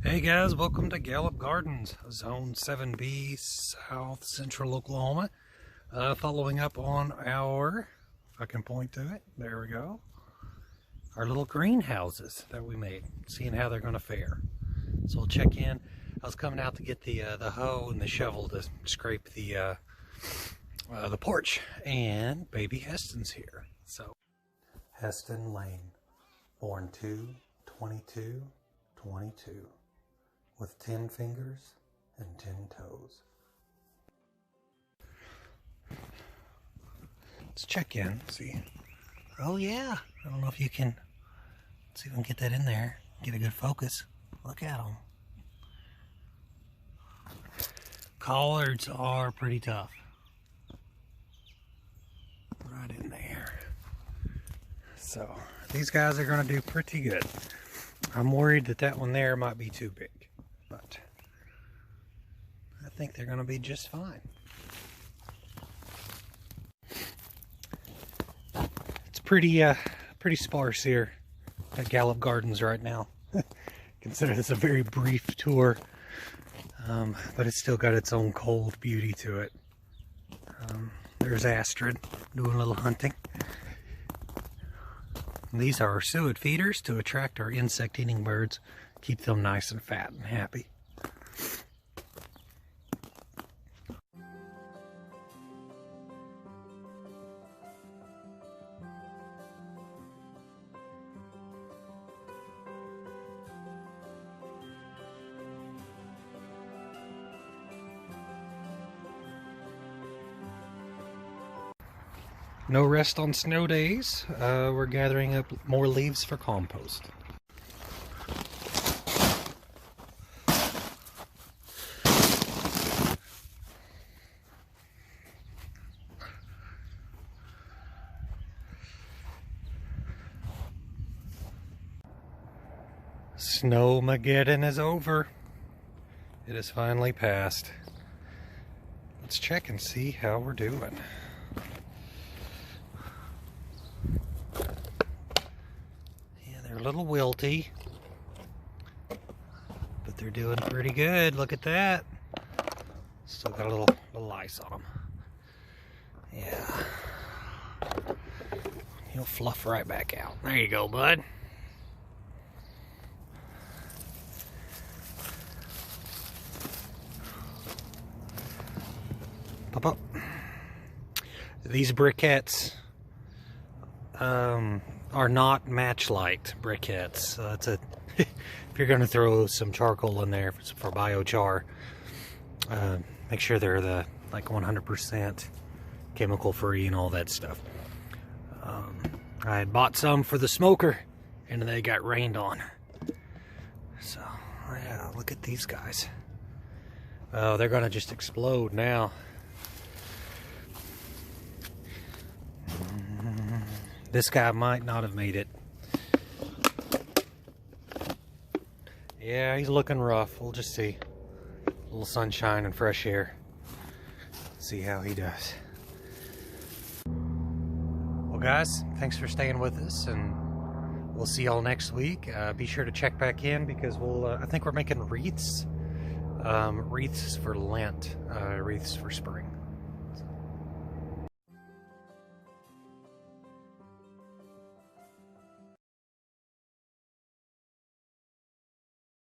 Hey guys, welcome to Gallup Gardens, Zone 7B, South Central Oklahoma. Following up on our, if I can point to it, there we go, our little greenhouses that we made, seeing how they're going to fare. So we'll check in. I was coming out to get the hoe and the shovel to scrape the porch, and baby Heston's here. So Heston Lane, born 2/22/22. With 10 fingers and 10 toes. Let's check in, see. Oh yeah, I don't know if you can, let's see if we can get that in there, get a good focus. Look at them. Collards are pretty tough. Right in there. So, these guys are gonna do pretty good. I'm worried that that one there might be too big, but I think they're going to be just fine. It's pretty sparse here at Gallup Gardens right now. Consider this a very brief tour, but it's still got its own cold beauty to it. There's Astrid doing a little hunting. These are our suet feeders to attract our insect-eating birds, keep them nice and fat and happy. No rest on snow days. We're gathering up more leaves for compost. Snowmagedden is over. It has finally passed. Let's check and see how we're doing. A little wilty, but they're doing pretty good. Look at that. Still got a little ice on them. Yeah. He'll fluff right back out. There you go, bud. Pop up. These briquettes are not match-light briquettes. So that's a if you're going to throw some charcoal in there for biochar, make sure they're the like 100% chemical free and all that stuff. I had bought some for the smoker and they got rained on. So yeah, look at these guys. Oh, they're going to just explode now. This guy might not have made it. Yeah, he's looking rough. We'll just see. A little sunshine and fresh air. See how he does. Well guys, thanks for staying with us, and we'll see y'all next week. Be sure to check back in because I think we're making wreaths. Wreaths for Lent, wreaths for spring.